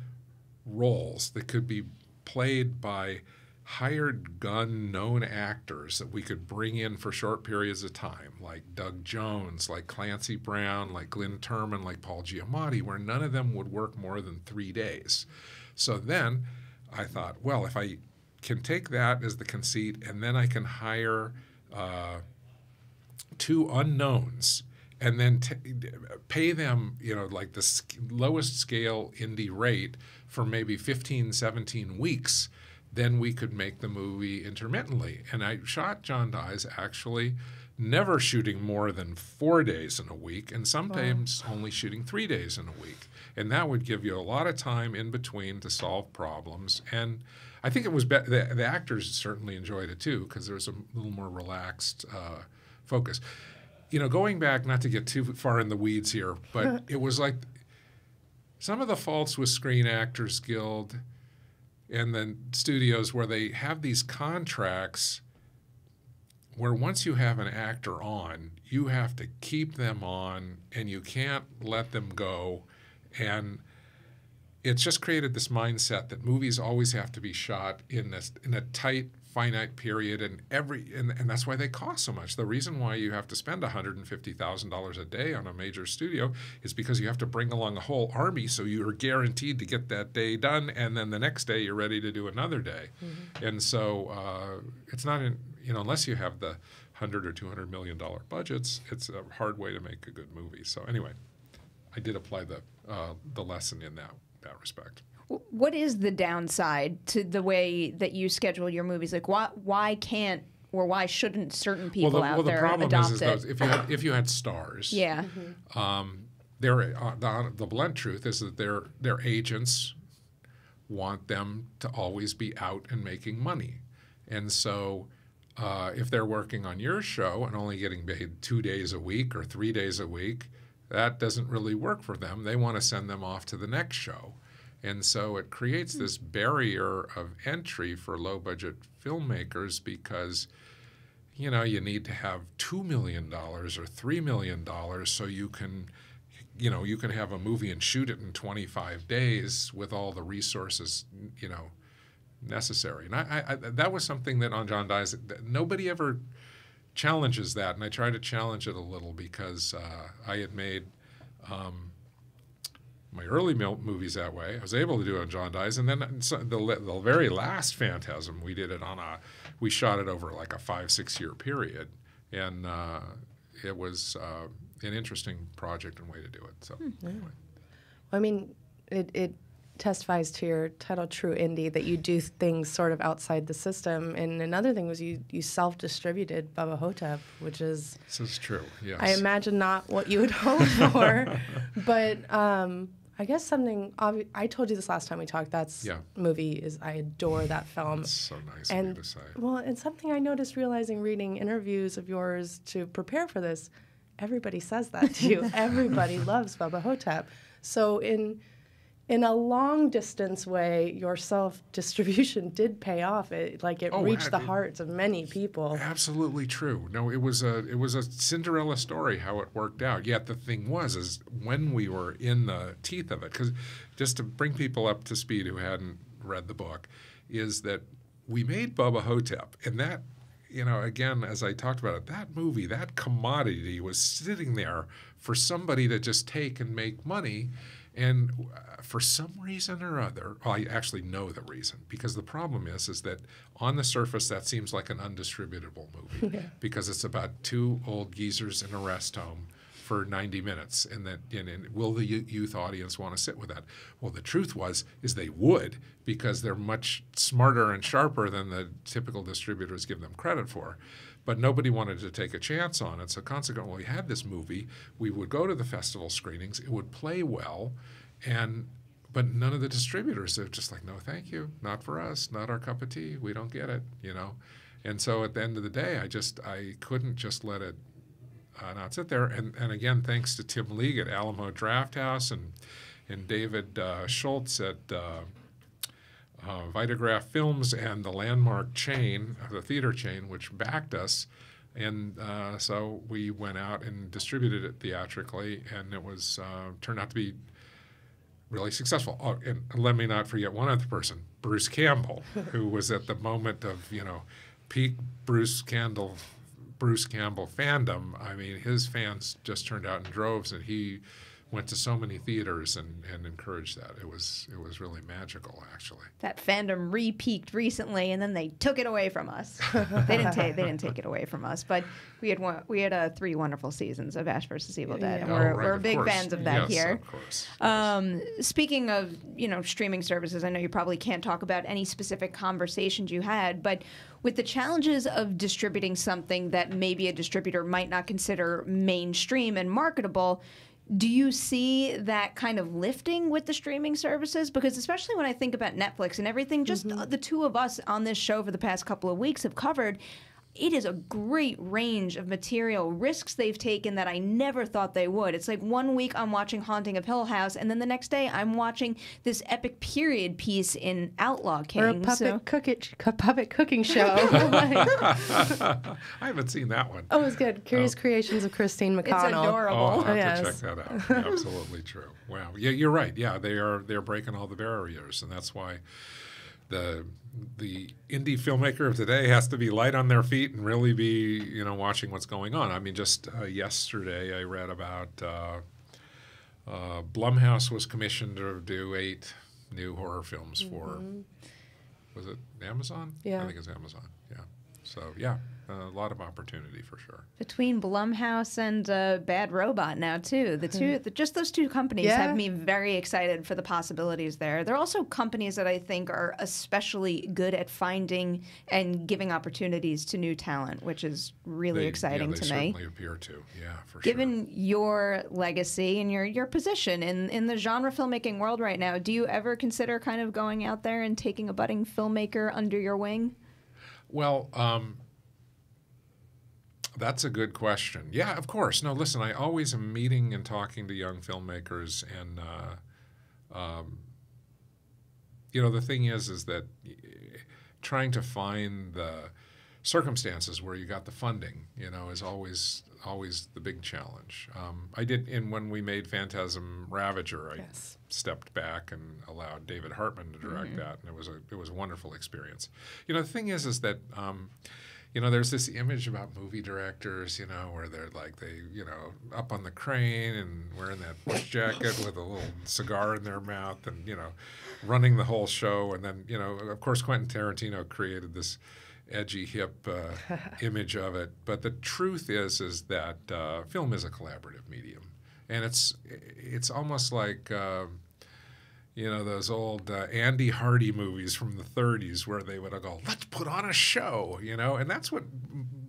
roles that could be played by hired gun known actors that we could bring in for short periods of time, like Doug Jones, like Clancy Brown, like Glynn Turman, like Paul Giamatti, where none of them would work more than 3 days. So then I thought, well, if I can take that as the conceit and then I can hire 2 unknowns and then pay them, like the lowest scale indie rate for maybe 15, 17 weeks, then we could make the movie intermittently. And I shot John Dies actually never shooting more than 4 days in a week, and sometimes only shooting 3 days in a week. And that would give you a lot of time in between to solve problems. And I think it was the actors certainly enjoyed it too, because there was a little more relaxed focus. Going back, not to get too far in the weeds here, but it was like some of the faults with Screen Actors Guild and then studios where they have these contracts where once you have an actor on, you have to keep them on and you can't let them go. And it's just created this mindset that movies always have to be shot in a tight, finite period, and that's why they cost so much. The reason why you have to spend $150,000 a day on a major studio is because you have to bring along a whole army, so you're guaranteed to get that day done, and then the next day you're ready to do another day. Mm-hmm. And so it's not unless you have the $100 or $200 million budgets, it's a hard way to make a good movie. So anyway, I did apply the lesson in that respect. What is the downside to the way that you schedule your movies? Like, why can't or why shouldn't certain people out there adopt it? Well, the problem is if you had stars, yeah, the blunt truth is that their agents want them to always be out and making money, and so if they're working on your show and only getting paid 2 days a week or 3 days a week, that doesn't really work for them. They want to send them off to the next show. And so it creates this barrier of entry for low-budget filmmakers because, you need to have $2 million or $3 million so you can have a movie and shoot it in 25 days with all the resources, necessary. And I that was something that on John Dies, nobody ever challenges that, and I try to challenge it a little because I had made my early movies that way. I was able to do it on John Dies, and then the very last Phantasm, we shot it over like a 5-6 year period, and it was an interesting project and way to do it. So anyway. I mean, it testifies to your title, True Indie, that you do things sort of outside the system. And another thing was you self-distributed Bubba Ho-Tep, which is... This is true, yes. I imagine not what you would hope for, but I guess something... I told you this last time we talked, I adore that film. That's so nice of you to say. Well, and something I noticed reading interviews of yours to prepare for this, everybody says that to you. Everybody loves Bubba Ho-Tep. So in a long-distance way, your self-distribution did pay off. It reached the hearts of many people. Absolutely true. No, it was a Cinderella story how it worked out. Yet the thing is when we were in the teeth of it, because just to bring people up to speed who hadn't read the book, is that we made Bubba Ho-Tep, and that, again, as I talked about it, that movie, that commodity was sitting there for somebody to just take and make money. And for some reason or other, I actually know the reason, because the problem is that on the surface that seems like an undistributable movie because it's about 2 old geezers in a rest home for 90 minutes, and will the youth audience want to sit with that? Well, the truth is they would, because they're much smarter and sharper than the typical distributors give them credit for. But nobody wanted to take a chance on it. So consequently, we had this movie. We would go to the festival screenings. It would play well, but none of the distributors, they're just like, no, thank you, not for us, not our cup of tea. We don't get it, And so at the end of the day, I couldn't just let it not sit there. And again, thanks to Tim League at Alamo Drafthouse and David Schultz at Vitagraph Films and the Landmark chain, the theater chain, which backed us. And so we went out and distributed it theatrically, and it was turned out to be really successful. Oh, and let me not forget one other person, Bruce Campbell, who was at the moment of, peak Bruce Campbell fandom. I mean, his fans just turned out in droves, and he went to so many theaters and encouraged that. It was really magical, actually. That fandom re-peaked recently, and then they took it away from us. They didn't take it away from us, but we had 3 wonderful seasons of Ash vs. Evil Dead, and we're big fans of that here. Yes, of course. Speaking of streaming services, I know you probably can't talk about any specific conversations you had, but with the challenges of distributing something that maybe a distributor might not consider mainstream and marketable, do you see that kind of lifting with the streaming services? Because especially when I think about Netflix and everything, just the two of us on this show for the past couple of weeks have covered, it is a great range of material, risks they've taken that I never thought they would. It's like one week I'm watching Haunting of Hill House, and then the next day I'm watching this epic period piece in Outlaw King. Or a puppet cooking show. I haven't seen that one. Oh, it was good. Curious Creations of Christine McConnell. It's adorable. Oh, I'll have to check that out. Absolutely true. Wow. Yeah, you're right. Yeah, they're breaking all the barriers, and that's why the indie filmmaker of today has to be light on their feet and really be, watching what's going on. I mean, just yesterday I read about Blumhouse was commissioned to do 8 new horror films for, was it Amazon? Yeah. I think it's Amazon, yeah. So, yeah, a lot of opportunity for sure. Between Blumhouse and Bad Robot now, too. Just those 2 companies have me very excited for the possibilities there. They're also companies that I think are especially good at finding and giving opportunities to new talent, which is really exciting to me. They certainly appear to, yeah, for sure. Given your legacy and your position in the genre filmmaking world right now, do you ever consider kind of going out there and taking a budding filmmaker under your wing? Well, that's a good question. Yeah, of course. No, listen, I always am meeting and talking to young filmmakers, and the thing is that trying to find the circumstances where you got the funding, is always the big challenge. I did, when we made Phantasm Ravager, I stepped back and allowed David Hartman to direct that, and it was a wonderful experience. The thing is that there's this image about movie directors, where they're like up on the crane and wearing that bush jacket with a little cigar in their mouth and running the whole show, and then of course Quentin Tarantino created this edgy, hip image of it. But the truth is that film is a collaborative medium, and it's almost like those old Andy Hardy movies from the 30s where they would go, let's put on a show, and that's what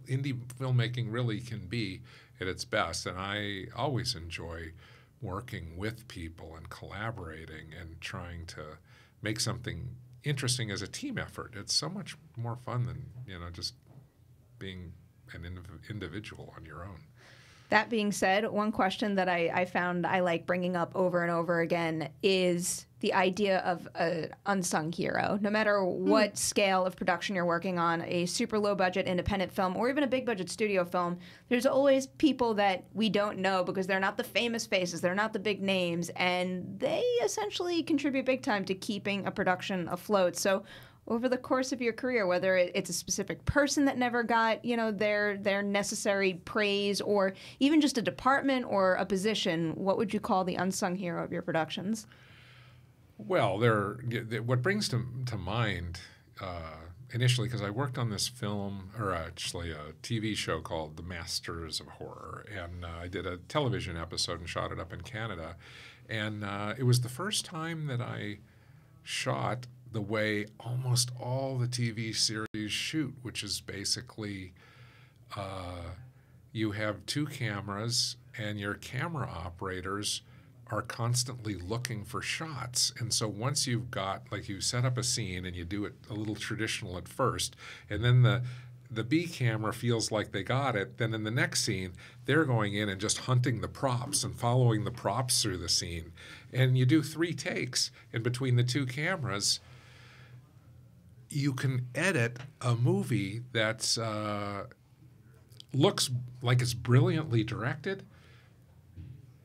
indie filmmaking really can be at its best. And I always enjoy working with people and collaborating and trying to make something interesting as a team effort. It's so much more fun than just being an individual on your own. That being said, one question that I found I like bringing up over and over again is the idea of an unsung hero. No matter what scale of production you're working on, a super low-budget independent film or even a big-budget studio film, there's always people that we don't know because they're not the famous faces, they're not the big names, and they essentially contribute big time to keeping a production afloat. So over the course of your career, whether it's a specific person that never got, their necessary praise, or even just a department or a position, what would you call the unsung hero of your productions? Well, what brings to mind initially, because I worked on this film, or actually a TV show called The Masters of Horror, and I did a television episode and shot it up in Canada, and it was the first time that I shot the way almost all the TV series shoot, which is basically you have 2 cameras and your camera operators are constantly looking for shots. And so once you've got, you set up a scene and you do it a little traditional at first, and then the B camera feels like they got it, then in the next scene, they're going in and just hunting the props and following the props through the scene. And you do 3 takes, and between the 2 cameras, you can edit a movie that's looks like it's brilliantly directed,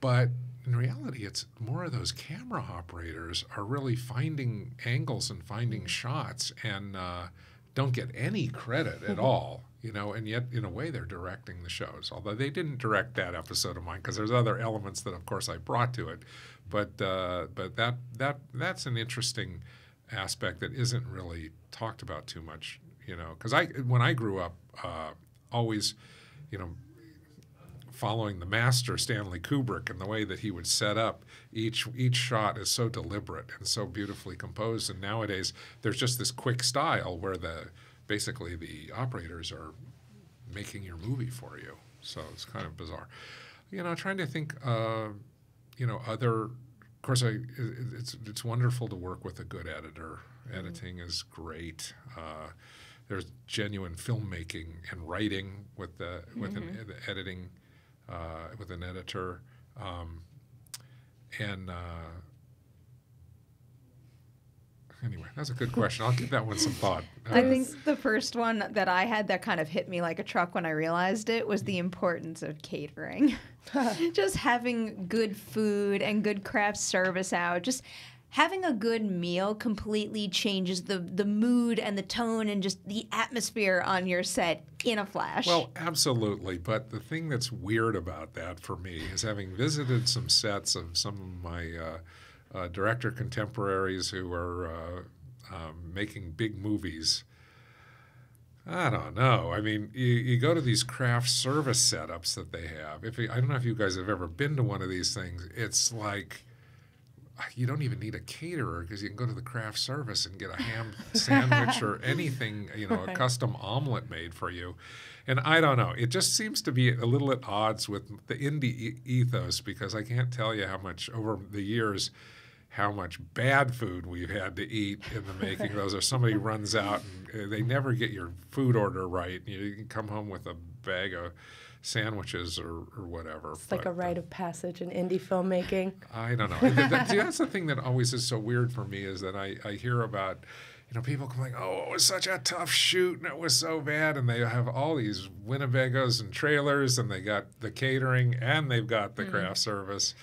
but in reality, it's more of those camera operators are really finding angles and finding shots and don't get any credit at all, you know, and yet in a way they're directing the shows. Although they didn't direct that episode of mine because there's other elements that, of course, I brought to it. But that's an interesting aspect that isn't really talked about too much, you know, because when I grew up, always, you know, following the master Stanley Kubrick and the way that he would set up each shot is so deliberate and so beautifully composed. And nowadays there's just this quick style where basically the operators are making your movie for you. So it's kind of bizarre. You know, trying to think, you know, of course, it's wonderful to work with a good editor. Editing is great. There's genuine filmmaking and writing with the editing. With an editor, anyway, that's a good question. I'll give that one some thought. I think the first one that I had that kind of hit me like a truck when I realized it was the importance of catering. Just having good food and good craft service out, just having a good meal completely changes the mood and the tone and just the atmosphere on your set in a flash. Well, absolutely. But the thing that's weird about that for me is having visited some sets of some of my director contemporaries who are making big movies. I don't know. I mean, you go to these craft service setups that they have. I don't know if you guys have ever been to one of these things. It's like you don't even need a caterer because you can go to the craft service and get a ham sandwich or anything, you know, a custom omelet made for you. And I don't know. It just seems to be a little at odds with the indie ethos because I can't tell you how much over the years how much bad food we've had to eat in the making of those. Or somebody runs out and they never get your food order right. You can come home with a bag of sandwiches or whatever. It's like a rite of passage in indie filmmaking. I don't know. See, that's the thing that always is so weird for me is that I hear about, you know, people come like, oh, it was such a tough shoot and it was so bad. And they have all these Winnebagos and trailers and they got the catering and they've got the craft service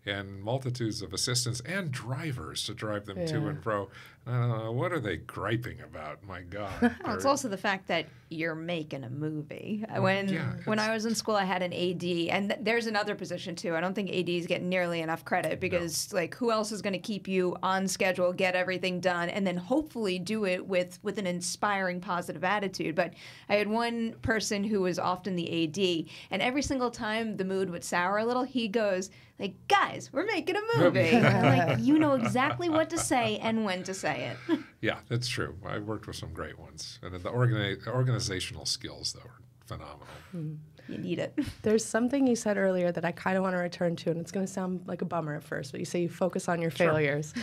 and multitudes of assistants and drivers to drive them to and fro. I don't know, what are they griping about? My God. Well, it's also the fact that you're making a movie. When I was in school, I had an AD, and there's another position too. I don't think ADs get nearly enough credit because, like, who else is going to keep you on schedule, get everything done, and then hopefully do it with an inspiring, positive attitude? But I had one person who was often the AD, and every single time the mood would sour a little, he goes, like, guys, we're making a movie. Like, you know exactly what to say and when to say it. Yeah, that's true. I worked with some great ones. And the organizational skills, though, are phenomenal. You need it. There's something you said earlier that I kind of want to return to, and it's going to sound like a bummer at first, but you say you focus on your failures.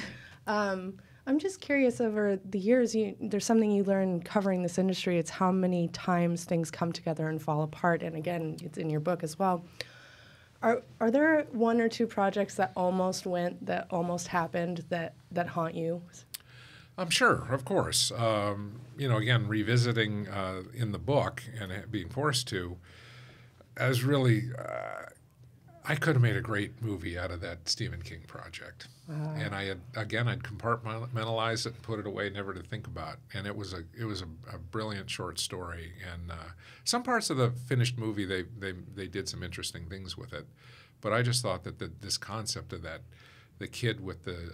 I'm just curious, over the years, there's something you learn covering this industry. It's how many times things come together and fall apart. And again, it's in your book as well. Are there one or two projects that almost went, that almost happened, that haunt you? I'm sure, of course. You know, again, revisiting in the book and being forced to, as really, I could have made a great movie out of that Stephen King project. And I'd compartmentalized it and put it away, never to think about. And it was a brilliant short story. And some parts of the finished movie, they did some interesting things with it. But I just thought that this concept of the kid with the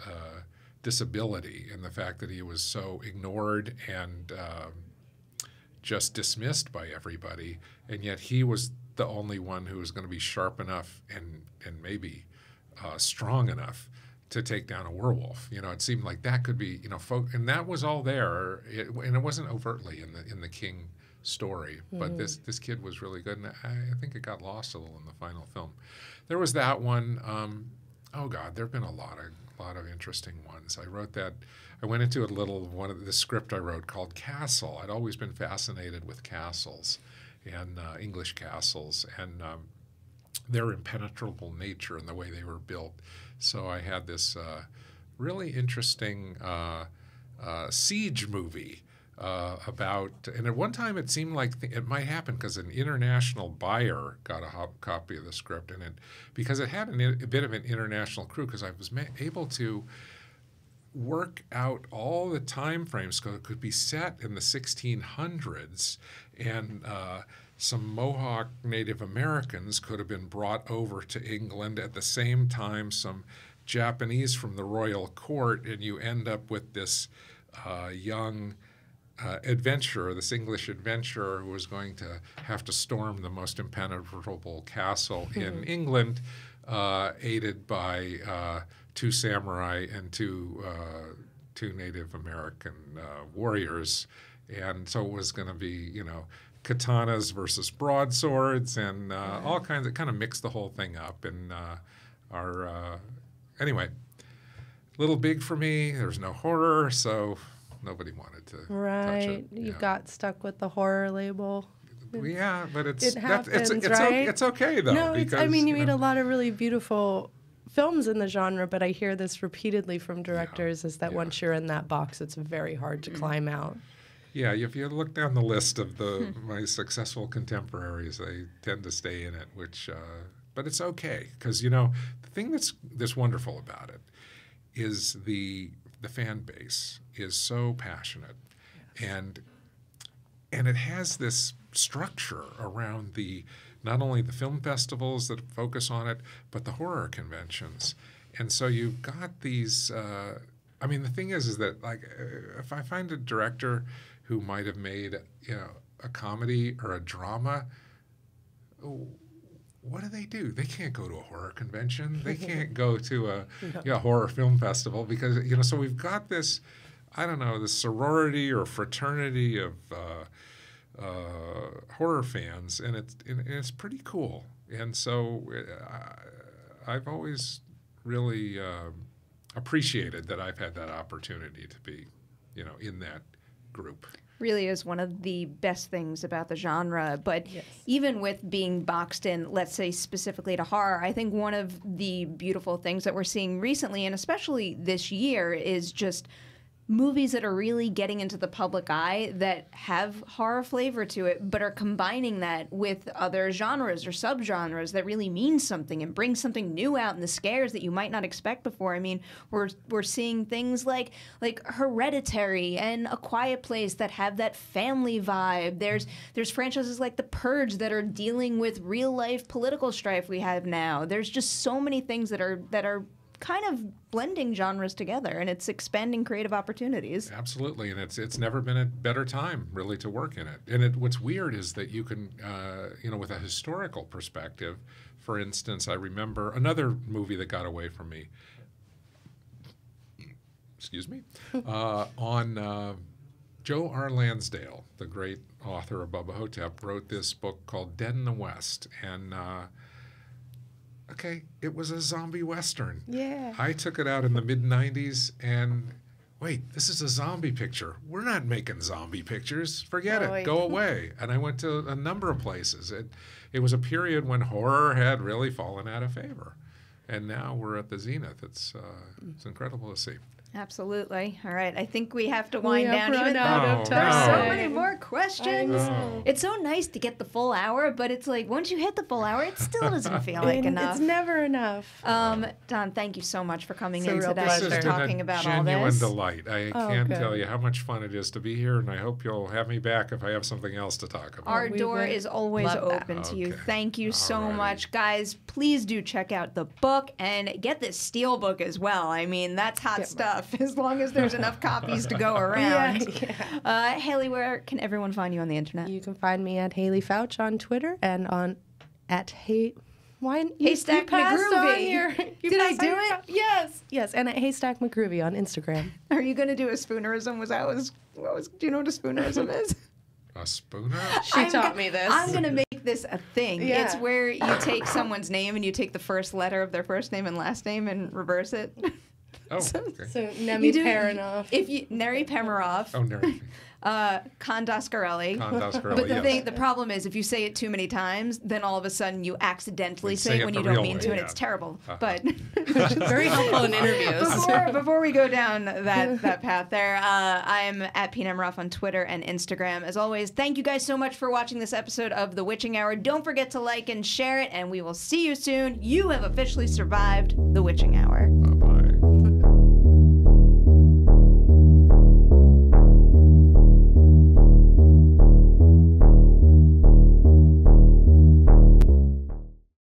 disability and the fact that he was so ignored and just dismissed by everybody, and yet he was the only one who was going to be sharp enough and maybe strong enough to take down a werewolf. You know, it seemed like that could be, you know, and that was all there, and it wasn't overtly in the King story, but this kid was really good, and I think it got lost a little in the final film. There was that one. Oh God, there have been a lot of interesting ones. I wrote that. I went into a little one of the script I wrote called Castle. I'd always been fascinated with castles and English castles and their impenetrable nature and the way they were built. So I had this really interesting siege movie about, and at one time it seemed like it might happen because an international buyer got a copy of the script, and because it had a bit of an international crew, because I was able to work out all the time frames, so it could be set in the 1600s, and some Mohawk Native Americans could have been brought over to England at the same time some Japanese from the royal court, and you end up with this young adventurer, this English adventurer who was going to have to storm the most impenetrable castle in England, aided by 2 samurai and two Native American warriors. And so it was going to be, katanas versus broadswords and all kinds of, kind of mixed the whole thing up. And anyway, a little big for me. There's no horror, so nobody wanted to touch it. You got stuck with the horror label. Yeah, but it's okay though. No, because, you made a lot of really beautiful films in the genre, but I hear this repeatedly from directors is that once you're in that box, it's very hard to climb out. Yeah, if you look down the list of my successful contemporaries, they tend to stay in it, but it's okay, because, the thing that's wonderful about it is the fan base is so passionate, and it has this structure around not only the film festivals that focus on it, but the horror conventions. And so you've got these, the thing is that, like, if I find a director who might have made, a comedy or a drama, what do? They can't go to a horror convention. They can't go to a horror film festival because, so we've got this, I don't know, this sorority or fraternity of horror fans, and it's pretty cool. And so I've always really appreciated that I've had that opportunity to be, in that group. Really is one of the best things about the genre. But even with being boxed in, let's say specifically to horror, I think one of the beautiful things that we're seeing recently, and especially this year, is just movies that are really getting into the public eye that have horror flavor to it, but are combining that with other genres or subgenres that really mean something and bring something new out in the scares that you might not expect before. We're seeing things like Hereditary and A Quiet Place that have that family vibe. There's franchises like The Purge that are dealing with real life political strife we have now. There's just so many things that are kind of blending genres together, and it's expanding creative opportunities. Absolutely, and it's never been a better time really to work in it. And what's weird is that you can, with a historical perspective, for instance, I remember another movie that got away from me. Excuse me, on Joe R. Lansdale, the great author of Bubba Ho-Tep, wrote this book called Dead in the West, and it was a zombie Western. Yeah. I took it out in the mid-'90s, and wait, this is a zombie picture. We're not making zombie pictures. Forget it. Go away. And I went to a number of places. It was a period when horror had really fallen out of favor. And now we're at the zenith. It's incredible to see. Absolutely. All right. I think we have to wind down. Even though there's so many more questions. It's so nice to get the full hour, but it's like once you hit the full hour, it still doesn't feel like enough. It's never enough. Don, thank you so much for coming in today and talking about all this. this. It's been a genuine delight. I can't tell you how much fun it is to be here, and I hope you'll have me back if I have something else to talk about. Our door is always open to you. Thank you so much. Guys, please do check out the book and get this steel book as well. That's hot stuff. As long as there's enough copies to go around. Haleigh, where can everyone find you on the internet? You can find me at Haleigh Fouch on Twitter and at Haystack McGroovy. Did I do it? Yes, and at Haystack McGroovy on Instagram. Are you going to do a spoonerism? Do you know what a spoonerism is? A spooner? She taught me this. I'm going to make this a thing. Yeah. It's where you take someone's name and you take the first letter of their first name and last name and reverse it. Oh, so Neri Perinoff. Neri Perinoff. Oh, Neri. Con Coscarelli. Con Coscarelli, But yes. the problem is if you say it too many times, then all of a sudden you accidentally Like, say say it it when the you don't real mean way, to, and yeah. it's terrible. But Very helpful in interviews. before we go down that path there, I'm at PNMRuff on Twitter and Instagram. As always, thank you guys so much for watching this episode of The Witching Hour. Don't forget to like and share it, and we will see you soon. You have officially survived The Witching Hour. Bye-bye.